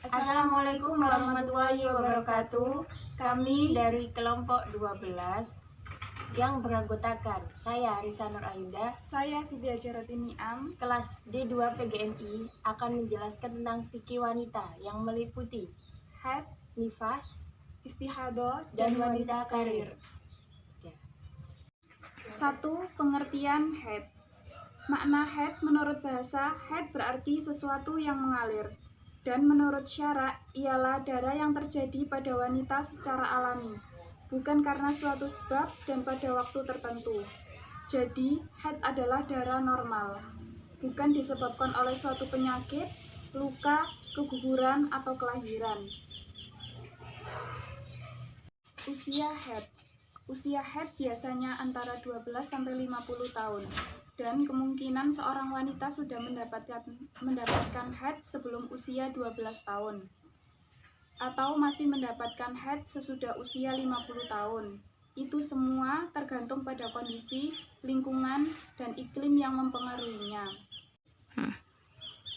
Assalamualaikum warahmatullahi wabarakatuh. Kami dari kelompok 12 yang beranggotakan saya Risa Nur Ainda, saya Siti Jarotini Am, kelas D2 PGMI akan menjelaskan tentang fikih wanita yang meliputi haid, nifas, istihadah, dan wanita karir. 1. Pengertian haid. Makna haid menurut bahasa, haid berarti sesuatu yang mengalir. Dan menurut syara, ialah darah yang terjadi pada wanita secara alami, bukan karena suatu sebab dan pada waktu tertentu. Jadi, haid adalah darah normal, bukan disebabkan oleh suatu penyakit, luka, keguguran, atau kelahiran. Usia haid. Usia haid biasanya antara 12-50 tahun. Dan kemungkinan seorang wanita sudah mendapatkan haid sebelum usia 12 tahun. Atau masih mendapatkan haid sesudah usia 50 tahun. Itu semua tergantung pada kondisi, lingkungan, dan iklim yang mempengaruhinya.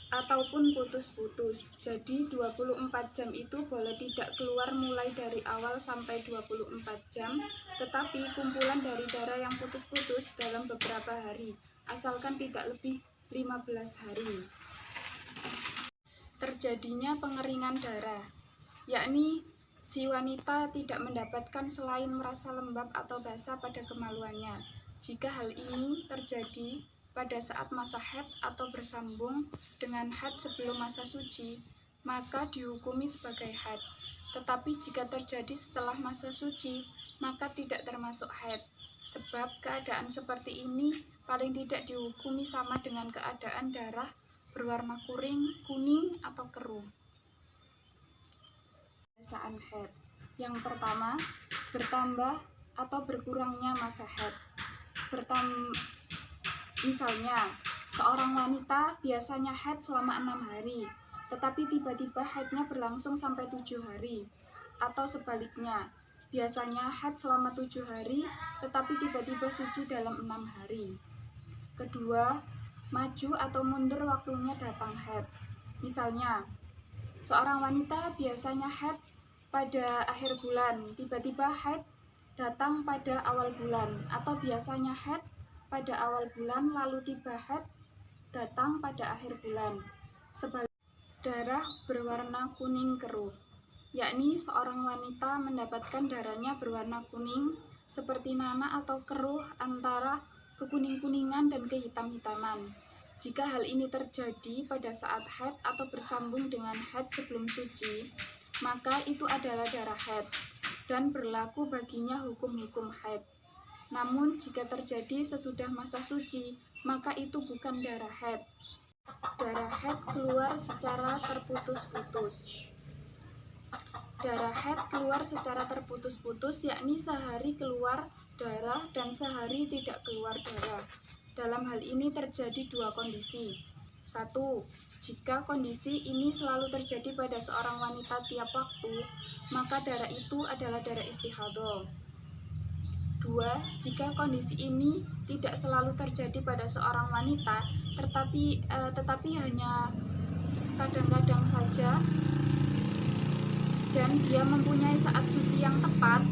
Ataupun putus-putus. Jadi 24 jam itu boleh tidak keluar mulai dari awal sampai 24 jam, tetapi kumpulan dari darah yang putus-putus dalam beberapa hari, asalkan tidak lebih 15 hari. Terjadinya pengeringan darah, yakni si wanita tidak mendapatkan selain merasa lembab atau basah pada kemaluannya. Jika hal ini terjadi pada saat masa haid atau bersambung dengan haid sebelum masa suci, maka dihukumi sebagai haid. Tetapi jika terjadi setelah masa suci, maka tidak termasuk haid. Sebab keadaan seperti ini paling tidak dihukumi sama dengan keadaan darah berwarna kuning, atau keruh. Pembiasaan haid. Yang pertama, bertambah atau berkurangnya masa haid. Misalnya, seorang wanita biasanya haid selama 6 hari, tetapi tiba-tiba haidnya berlangsung sampai 7 hari. Atau sebaliknya, biasanya haid selama 7 hari, tetapi tiba-tiba suci dalam 6 hari. Kedua, maju atau mundur waktunya datang haid. Misalnya, seorang wanita biasanya haid pada akhir bulan, tiba-tiba haid datang pada awal bulan, atau biasanya haid pada awal bulan lalu tiba haid datang pada akhir bulan. Sebaliknya, darah berwarna kuning keruh, yakni seorang wanita mendapatkan darahnya berwarna kuning seperti nanah atau keruh antara kekuning-kuningan dan kehitam-hitaman. Jika hal ini terjadi pada saat haid atau bersambung dengan haid sebelum suci, maka itu adalah darah haid dan berlaku baginya hukum-hukum haid. Namun jika terjadi sesudah masa suci, maka itu bukan darah haid. Darah haid keluar secara terputus-putus. Darah haid keluar secara terputus-putus, yakni sehari keluar darah dan sehari tidak keluar darah. Dalam hal ini terjadi dua kondisi. 1. Jika kondisi ini selalu terjadi pada seorang wanita tiap waktu, maka darah itu adalah darah istihadah. 2. Jika kondisi ini tidak selalu terjadi pada seorang wanita, tetapi hanya kadang-kadang saja, dan dia mempunyai saat suci yang tepat,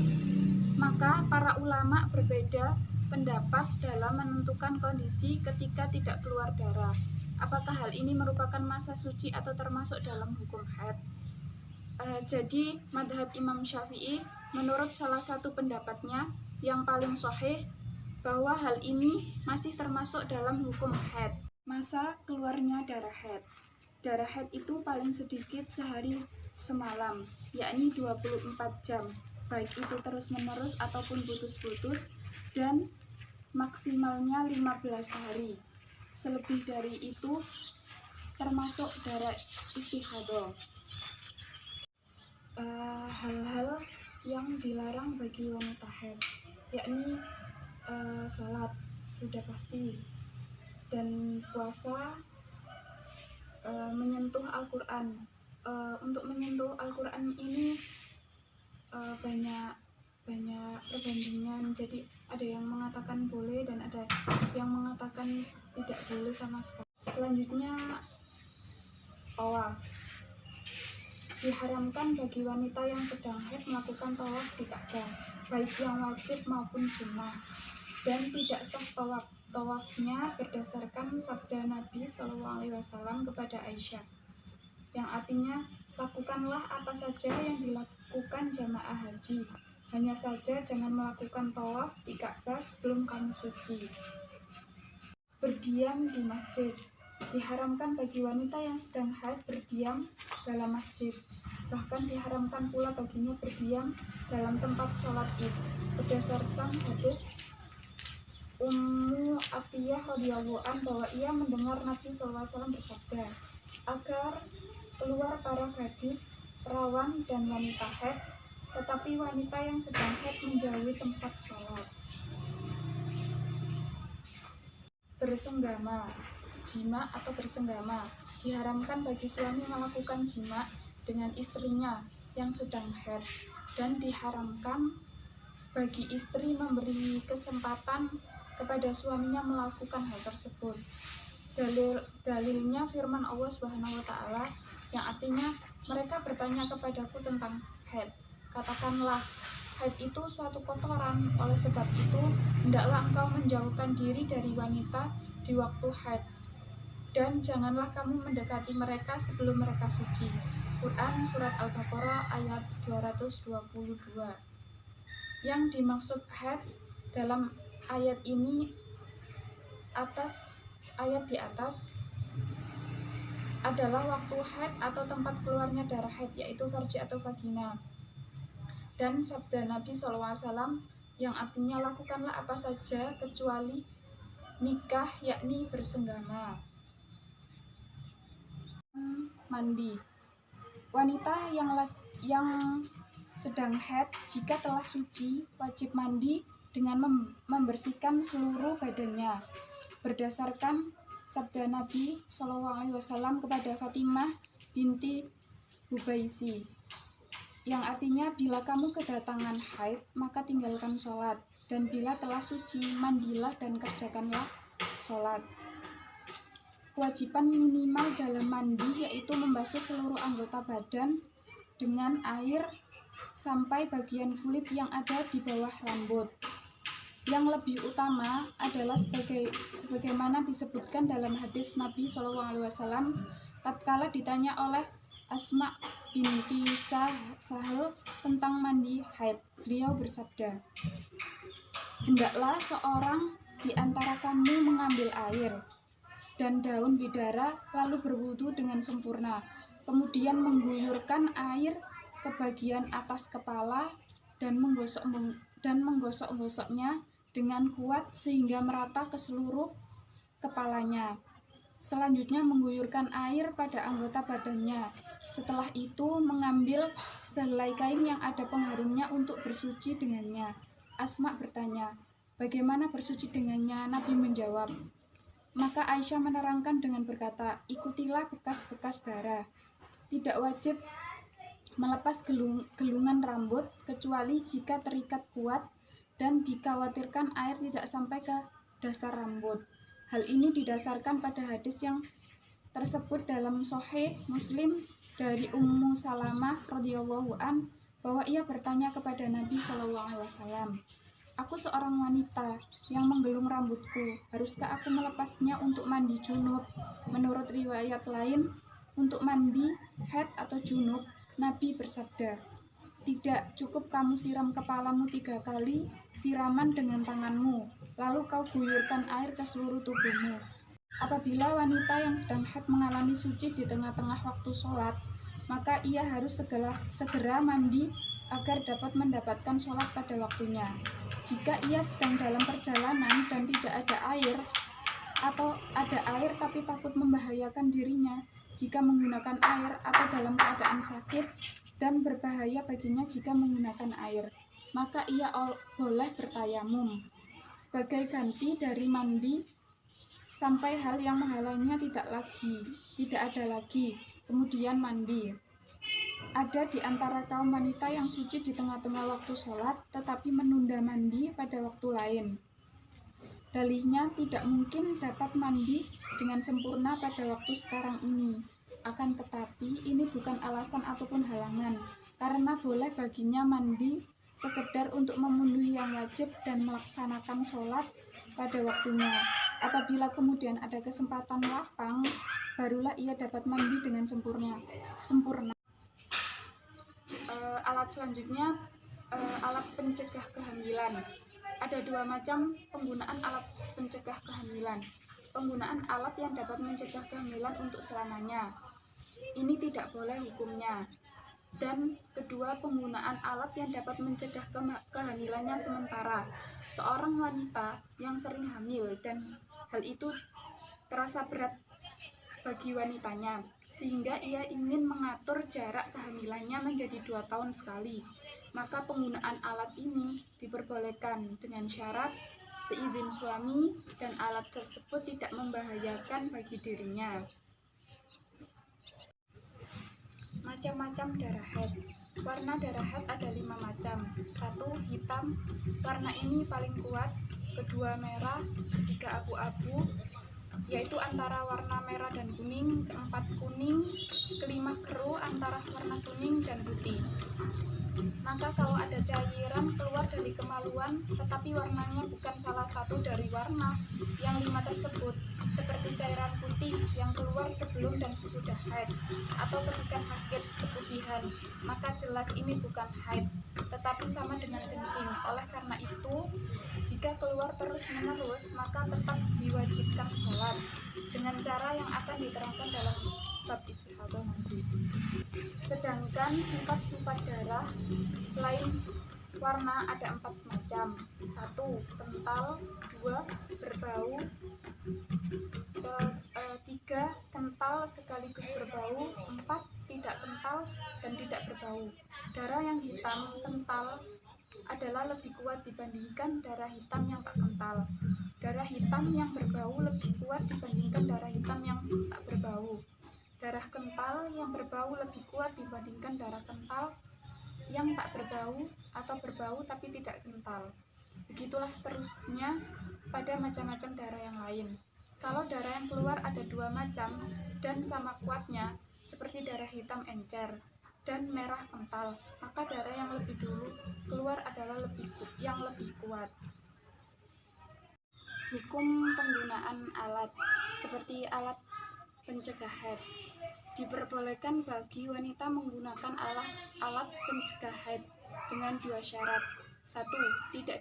maka para ulama berbeda pendapat dalam menentukan kondisi ketika tidak keluar darah. Apakah hal ini merupakan masa suci atau termasuk dalam hukum haid? Jadi madhab Imam Syafi'i menurut salah satu pendapatnya yang paling sahih bahwa hal ini masih termasuk dalam hukum haid. Masa keluarnya darah haid. Darah haid itu paling sedikit sehari semalam, yakni 24 jam, baik itu terus-menerus ataupun putus-putus, dan maksimalnya 15 hari. Selebih dari itu termasuk darah istihadah. Hal-hal yang dilarang bagi wanita haid, yakni sholat sudah pasti, dan puasa, menyentuh Al-Quran. Untuk menyentuh Al-Quran ini banyak perbandingan, jadi ada yang mengatakan boleh dan ada yang mengatakan tidak boleh sama sekali. Selanjutnya, tawaf. Diharamkan bagi wanita yang sedang haid melakukan tawaf di Ka'bah, baik yang wajib maupun sunnah, dan tidak sah tawafnya berdasarkan sabda Nabi SAW kepada Aisyah, yang artinya, lakukanlah apa saja yang dilakukan jamaah haji, hanya saja jangan melakukan tawaf di Ka'bah sebelum kamu suci. Berdiam di masjid. Diharamkan bagi wanita yang sedang haid berdiam dalam masjid. Bahkan diharamkan pula baginya berdiam dalam tempat sholat id. Berdasarkan hadis Ummu Atiyah radhiyallahu an bahwa ia mendengar Nabi SAW bersabda, agar keluar para gadis, perawan, dan wanita haid, tetapi wanita yang sedang haid menjauhi tempat sholat. Bersenggama. Jima atau bersenggama diharamkan bagi suami melakukan jima dengan istrinya yang sedang haid, dan diharamkan bagi istri memberi kesempatan kepada suaminya melakukan hal tersebut. Dalilnya firman Allah Subhanahu wa taala yang artinya, mereka bertanya kepadaku tentang haid. Katakanlah, haid itu suatu kotoran, oleh sebab itu hendaklah engkau menjauhkan diri dari wanita di waktu haid, dan janganlah kamu mendekati mereka sebelum mereka suci. Quran Surat Al-Baqarah ayat 222. Yang dimaksud haid dalam ayat ini ayat di atas adalah waktu haid atau tempat keluarnya darah haid, yaitu farji atau vagina. Dan sabda Nabi SAW yang artinya lakukanlah apa saja kecuali nikah, yakni bersenggama. Mandi. Wanita yang sedang haid jika telah suci wajib mandi dengan membersihkan seluruh badannya. Berdasarkan sabda Nabi SAW kepada Fatimah binti Hubaisi, yang artinya, bila kamu kedatangan haid, maka tinggalkan sholat, dan bila telah suci, mandilah dan kerjakanlah sholat. Kewajiban minimal dalam mandi yaitu membasuh seluruh anggota badan dengan air sampai bagian kulit yang ada di bawah rambut. Yang lebih utama adalah sebagaimana disebutkan dalam hadis Nabi SAW tatkala ditanya oleh Asma binti Sahal tentang mandi haid. Beliau bersabda, hendaklah seorang di antara kamu mengambil air dan daun bidara lalu berwudu dengan sempurna, kemudian mengguyurkan air ke bagian atas kepala dan menggosok-gosoknya dengan kuat sehingga merata ke seluruh kepalanya. Selanjutnya mengguyurkan air pada anggota badannya. Setelah itu mengambil sehelai kain yang ada pengharumnya untuk bersuci dengannya. Asma bertanya, bagaimana bersuci dengannya? Nabi menjawab, maka Aisyah menerangkan dengan berkata, ikutilah bekas-bekas darah. Tidak wajib melepas gelungan rambut kecuali jika terikat kuat dan dikhawatirkan air tidak sampai ke dasar rambut. Hal ini didasarkan pada hadis yang tersebut dalam Sahih Muslim dari Ummu Salamah radhiyallahu an bahwa ia bertanya kepada Nabi SAW, aku seorang wanita yang menggelung rambutku, haruskah aku melepasnya untuk mandi junub? Menurut riwayat lain, untuk mandi haid atau junub, Nabi bersabda, tidak, cukup kamu siram kepalamu 3 kali siraman dengan tanganmu, lalu kau guyurkan air ke seluruh tubuhmu. Apabila wanita yang sedang haid mengalami suci di tengah-tengah waktu sholat, maka ia harus segera mandi agar dapat mendapatkan sholat pada waktunya. Jika ia sedang dalam perjalanan dan tidak ada air, atau ada air tapi takut membahayakan dirinya jika menggunakan air, atau dalam keadaan sakit dan berbahaya baginya jika menggunakan air, maka ia boleh bertayamum sebagai ganti dari mandi sampai hal yang menghalangnya tidak ada lagi, kemudian mandi. Ada di antara kaum wanita yang suci di tengah-tengah waktu sholat, tetapi menunda mandi pada waktu lain. Dalihnya tidak mungkin dapat mandi dengan sempurna pada waktu sekarang ini. Akan tetapi, ini bukan alasan ataupun halangan, karena boleh baginya mandi sekedar untuk memenuhi yang wajib dan melaksanakan sholat pada waktunya. Apabila kemudian ada kesempatan lapang, barulah ia dapat mandi dengan sempurna. Alat selanjutnya, alat pencegah kehamilan. Ada dua macam penggunaan alat pencegah kehamilan. Penggunaan alat yang dapat mencegah kehamilan untuk selamanya. Ini tidak boleh hukumnya. Dan kedua, penggunaan alat yang dapat mencegah kehamilannya sementara. Seorang wanita yang sering hamil dan hal itu terasa berat bagi wanitanya, sehingga ia ingin mengatur jarak kehamilannya menjadi 2 tahun sekali. Maka penggunaan alat ini diperbolehkan dengan syarat seizin suami dan alat tersebut tidak membahayakan bagi dirinya. Macam-macam darah haid. Warna darah haid ada 5 macam. 1. Hitam, warna ini paling kuat. Kedua, merah. Ketiga, abu-abu, yaitu antara warna merah dan kuning. Keempat, kuning. Kelima, keruh antara warna kuning dan putih. Maka kalau ada cairan keluar dari kemaluan tetapi warnanya bukan salah satu dari warna yang 5 tersebut, seperti cairan putih yang keluar sebelum dan sesudah haid, atau ketika sakit keputihan, maka jelas ini bukan haid, tetapi sama dengan kencing. Oleh karena itu, jika keluar terus-menerus, maka tetap diwajibkan sholat dengan cara yang akan diterangkan dalam bab istihadah nanti. Sedangkan sifat-sifat darah selain warna ada 4 macam. 1. Kental. 2. Berbau. 3. Kental sekaligus berbau. 4. Tidak kental dan tidak berbau. Darah yang hitam kental adalah lebih kuat dibandingkan darah hitam yang tak kental. Darah hitam yang berbau lebih kuat dibandingkan darah hitam yang tak berbau. Darah kental yang berbau lebih kuat dibandingkan darah kental yang tak berbau atau berbau tapi tidak kental. Begitulah seterusnya pada macam-macam darah yang lain. Kalau darah yang keluar ada 2 macam dan sama kuatnya, seperti darah hitam encer dan merah kental, maka darah yang lebih dulu keluar adalah yang lebih kuat. Hukum penggunaan alat seperti alat pencegah haid. Diperbolehkan bagi wanita menggunakan alat pencegah haid dengan 2 syarat. 1. Tidak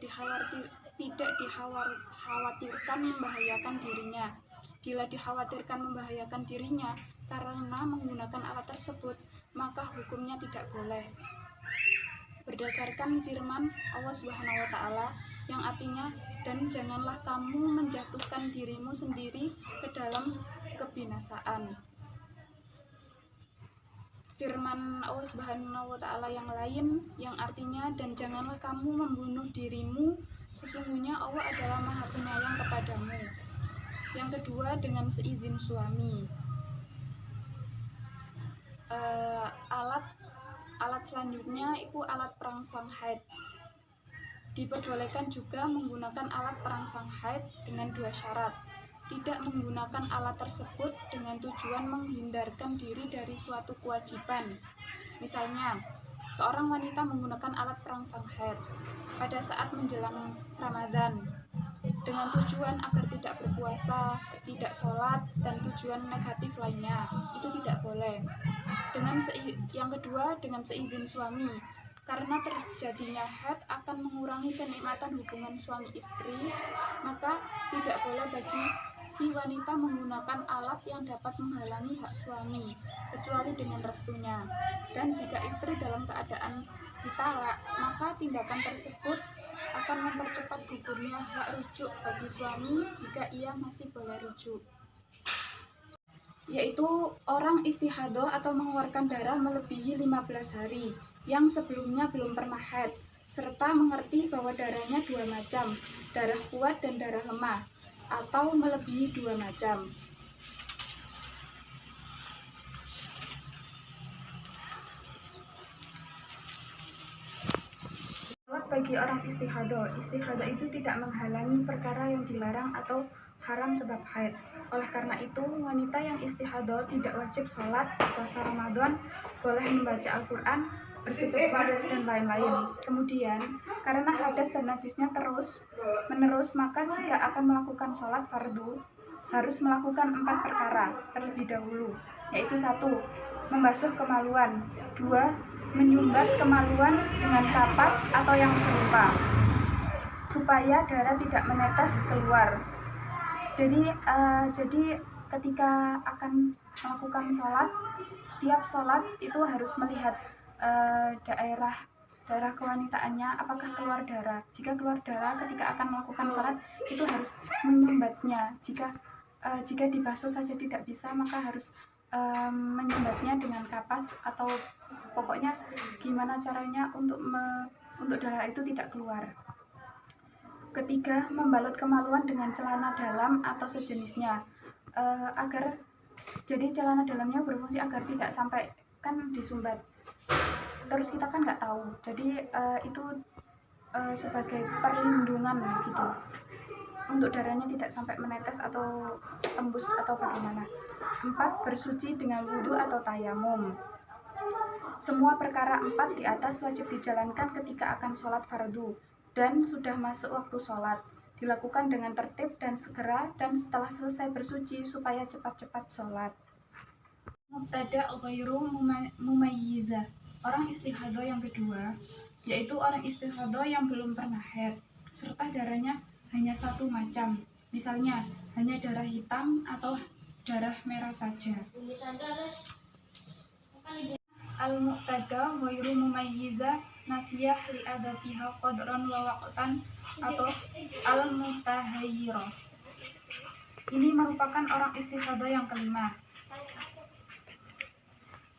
dikhawatirkan membahayakan dirinya. Bila dikhawatirkan membahayakan dirinya karena menggunakan alat tersebut, maka hukumnya tidak boleh. Berdasarkan firman Allah SWT yang artinya, dan janganlah kamu menjatuhkan dirimu sendiri ke dalam kebinasaan. Firman Allah SWT yang lain yang artinya, dan janganlah kamu membunuh dirimu, sesungguhnya Allah adalah Maha Penyayang kepadamu. Yang kedua, dengan seizin suami. Alat selanjutnya itu alat perangsang haid. Diperbolehkan juga menggunakan alat perangsang haid dengan 2 syarat. Tidak menggunakan alat tersebut dengan tujuan menghindarkan diri dari suatu kewajiban. Misalnya, seorang wanita menggunakan alat perangsang haid pada saat menjelang Ramadan dengan tujuan agar tidak berpuasa, tidak sholat, dan tujuan negatif lainnya. Itu tidak boleh. Yang kedua, dengan seizin suami. Karena terjadinya haid akan mengurangi kenikmatan hubungan suami istri, maka tidak boleh bagi si wanita menggunakan alat yang dapat menghalangi hak suami, kecuali dengan restunya. Dan jika istri dalam keadaan ditalak, maka tindakan tersebut akan mempercepat gugurnya hak rujuk bagi suami jika ia masih boleh rujuk, yaitu orang istihadah atau mengeluarkan darah melebihi 15 hari yang sebelumnya belum pernah haid, serta mengerti bahwa darahnya 2 macam, darah kuat dan darah lemah, atau melebihi 2 macam. Bagi orang istihadah itu tidak menghalangi perkara yang dilarang atau haram sebab haid. Oleh karena itu, wanita yang istihadah tidak wajib sholat, puasa Ramadan, boleh membaca Al-Quran, bersedekah, dan lain-lain. Kemudian, karena hadas dan najisnya terus menerus, maka jika akan melakukan sholat fardu, harus melakukan 4 perkara terlebih dahulu, yaitu 1. Membasuh kemaluan. 2. Menyumbat kemaluan dengan kapas atau yang serupa, supaya darah tidak menetes keluar. Jadi ketika akan melakukan sholat, setiap sholat itu harus melihat daerah kewanitaannya apakah keluar darah. Jika keluar darah ketika akan melakukan sholat, itu harus menyumbatnya. Jika dibasuh saja tidak bisa, maka harus menyumbatnya dengan kapas, atau pokoknya gimana caranya untuk darah itu tidak keluar. Ketiga, membalut kemaluan dengan celana dalam atau sejenisnya, jadi celana dalamnya berfungsi agar tidak sampai kan disumbat. Terus kita kan nggak tahu, jadi itu sebagai perlindungan gitu, untuk darahnya tidak sampai menetes atau tembus atau bagaimana. 4. Bersuci dengan wudhu atau tayamum. Semua perkara 4 di atas wajib dijalankan ketika akan sholat fardu dan sudah masuk waktu sholat. Dilakukan dengan tertib dan segera, dan setelah selesai bersuci supaya cepat-cepat sholat. Mubtada ghairu mumayyiza. Orang istihadah yang kedua, yaitu orang istihadah yang belum pernah haid, serta darahnya hanya satu macam. Misalnya, hanya darah hitam atau darah merah saja. Al-mu'tada ghairu mumayyiza nasiyah li'adatiha qadran wa waqtan atau al-mutahayyirah. Ini merupakan orang istihadah yang kelima,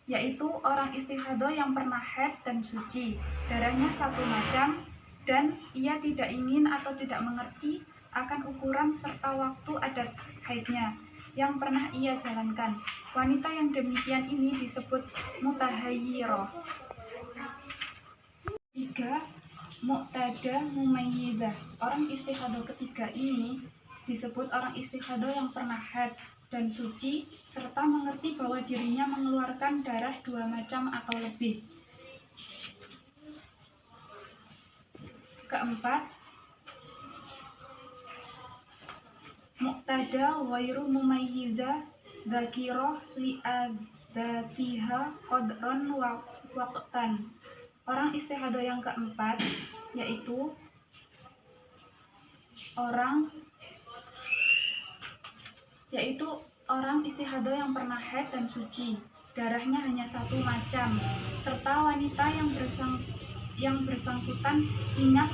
yaitu orang istihadah yang pernah haid dan suci, darahnya satu macam, dan ia tidak ingin atau tidak mengerti akan ukuran serta waktu adat haidnya yang pernah ia jalankan. Wanita yang demikian ini disebut mutahayyirah. 3. Mu'tada mumayyizah. Orang istihadah ketiga ini disebut orang istihadah yang pernah haid dan suci serta mengerti bahwa dirinya mengeluarkan darah 2 macam atau lebih. Keempat, mu'tada ghairu mumayyiza dzakirah li'adatiha qadran wa waqtan. Orang istihadah yang keempat yaitu orang istihadah yang pernah haid dan suci, darahnya hanya satu macam, serta wanita yang bersangkutan ingat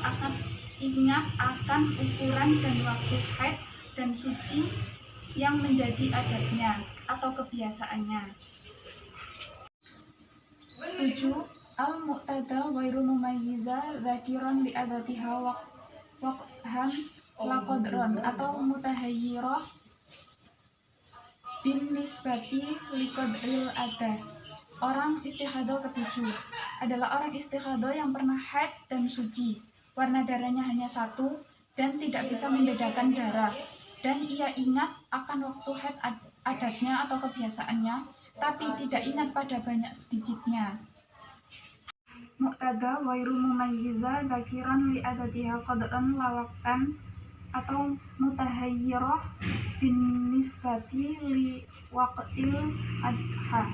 akan ukuran dan waktu haid dan suci yang menjadi adatnya atau kebiasaannya. 7. Al-mu'tada ghairu mumayyiza dzakiran li adatiha waqhan la qadran atau mutahayyirah bin nisbati li qadril adah. Orang istihadah ketujuh adalah orang istihadah yang pernah haid dan suci, warna darahnya hanya satu dan tidak bisa membedakan darah, dan ia ingat akan waktu haid adatnya atau kebiasaannya, tapi tidak ingat pada banyak sedikitnya. Mu'tada ghairu mumayyiza dzakiran li adatiha qadran la waqtan atau mutahayyirah bin nisbati li waqtil adha,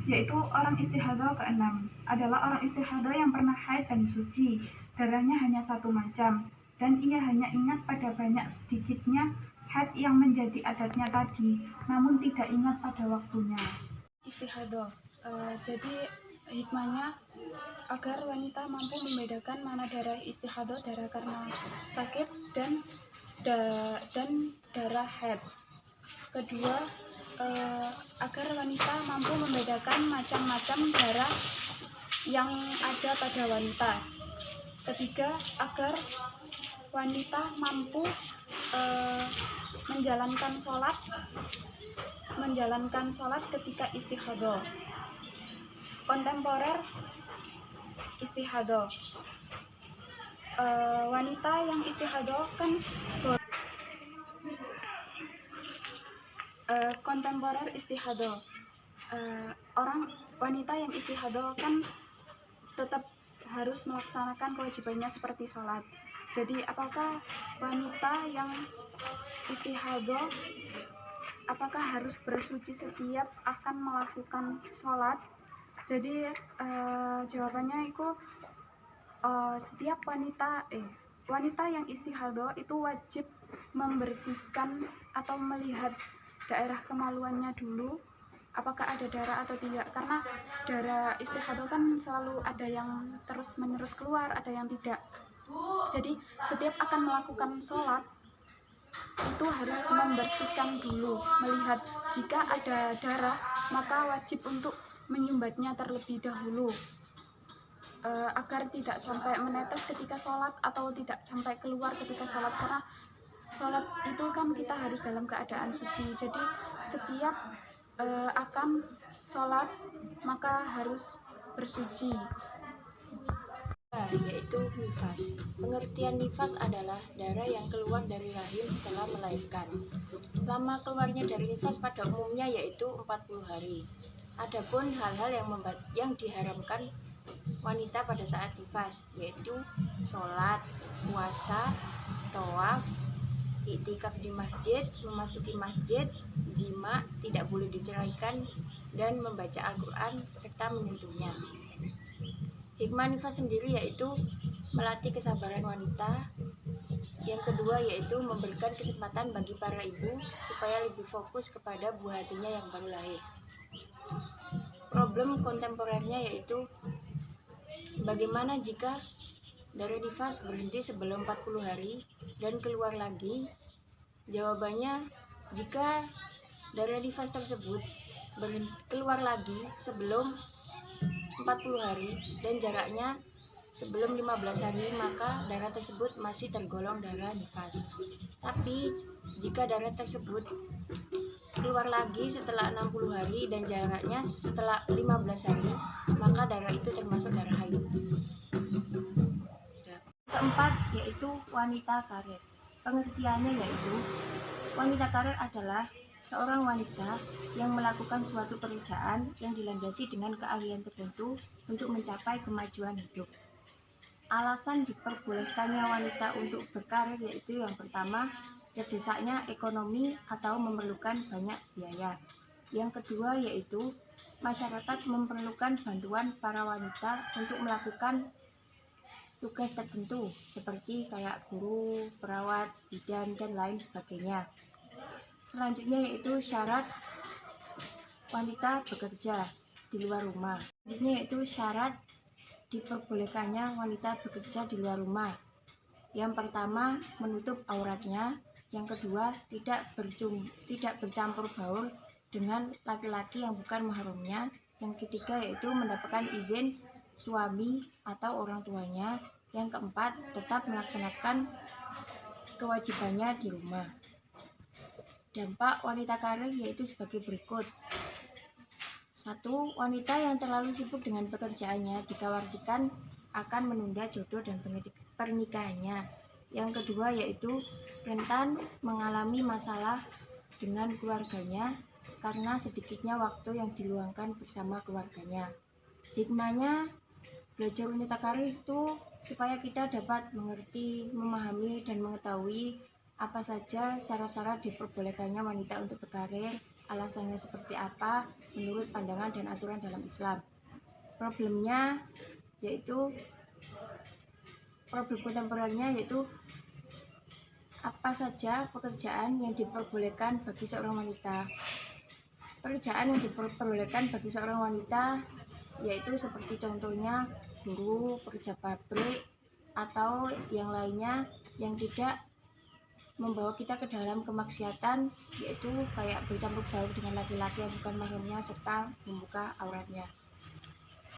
yaitu orang istihadah keenam adalah orang istihadah yang pernah haid dan suci, darahnya hanya satu macam, dan ia hanya ingat pada banyak sedikitnya haid yang menjadi adatnya tadi, namun tidak ingat pada waktunya. Istihadah, jadi hikmahnya agar wanita mampu membedakan mana darah istihadah, darah karena sakit, dan darah haid. Kedua, agar wanita mampu membedakan macam-macam darah yang ada pada wanita. Ketiga, agar wanita mampu menjalankan sholat ketika istihadah. Kontemporer istihadah, wanita yang istihadah kan Kontemporer istihadah. Orang wanita yang istihadah kan tetap harus melaksanakan kewajibannya seperti sholat. Jadi apakah wanita yang istihadah apakah harus bersuci setiap akan melakukan sholat? Jadi jawabannya itu setiap wanita yang istihadah itu wajib membersihkan atau melihat daerah kemaluannya dulu apakah ada darah atau tidak, karena darah istihadah kan selalu ada yang terus menerus keluar, ada yang tidak. Jadi setiap akan melakukan sholat itu harus membersihkan dulu, melihat jika ada darah maka wajib untuk menyumbatnya terlebih dahulu agar tidak sampai menetes ketika sholat atau tidak sampai keluar ketika sholat, karena sholat itu kan kita harus dalam keadaan suci. Jadi setiap akan sholat maka harus bersuci. Yaitu nifas. Pengertian nifas adalah darah yang keluar dari rahim setelah melahirkan. Lama keluarnya dari nifas pada umumnya yaitu 40 hari. Adapun hal-hal yang diharamkan wanita pada saat nifas yaitu sholat, puasa, tawaf, iktikaf di masjid, memasuki masjid, jima, tidak boleh diceraikan, dan membaca Al-Quran serta menyentuhnya. Hikmah nifas sendiri yaitu melatih kesabaran wanita. Yang kedua yaitu memberikan kesempatan bagi para ibu supaya lebih fokus kepada buah hatinya yang baru lahir. Problem kontemporernya yaitu bagaimana jika darah nifas berhenti sebelum 40 hari dan keluar lagi? Jawabannya, jika darah nifas tersebut keluar lagi sebelum 40 hari dan jaraknya sebelum 15 hari, maka darah tersebut masih tergolong darah nifas. Tapi jika darah tersebut keluar lagi setelah 60 hari dan jaraknya setelah 15 hari, maka darah itu termasuk darah haid. Keempat yaitu wanita karir. Pengertiannya yaitu wanita karir adalah seorang wanita yang melakukan suatu pekerjaan yang dilandasi dengan keahlian tertentu untuk mencapai kemajuan hidup. Alasan diperbolehkannya wanita untuk berkarir yaitu yang pertama, terdesaknya ekonomi atau memerlukan banyak biaya. Yang kedua yaitu masyarakat memerlukan bantuan para wanita untuk melakukan tugas tertentu seperti kayak guru, perawat, bidan, dan lain sebagainya. Selanjutnya yaitu syarat wanita bekerja di luar rumah. Selanjutnya yaitu syarat diperbolehkannya wanita bekerja di luar rumah. Yang pertama, menutup auratnya. Yang kedua, tidak bercampur baur dengan laki-laki yang bukan mahramnya. Yang ketiga yaitu mendapatkan izin suami atau orang tuanya. Yang keempat, tetap melaksanakan kewajibannya di rumah. Dampak wanita karir yaitu sebagai berikut. 1. Wanita yang terlalu sibuk dengan pekerjaannya dikhawatirkan akan menunda jodoh dan pernikahannya. Yang kedua yaitu rentan mengalami masalah dengan keluarganya karena sedikitnya waktu yang diluangkan bersama keluarganya. Hikmahnya, belajar wanita karir itu supaya kita dapat mengerti, memahami, dan mengetahui apa saja syarat-syarat diperbolehkannya wanita untuk berkarir, alasannya seperti apa menurut pandangan dan aturan dalam Islam. Problem kontemporernya yaitu apa saja pekerjaan yang diperbolehkan bagi seorang wanita. Pekerjaan yang diperbolehkan bagi seorang wanita yaitu seperti contohnya guru, pekerja pabrik, atau yang lainnya yang tidak membawa kita ke dalam kemaksiatan, yaitu kayak bercampur baur dengan laki-laki yang bukan mahramnya serta membuka auratnya.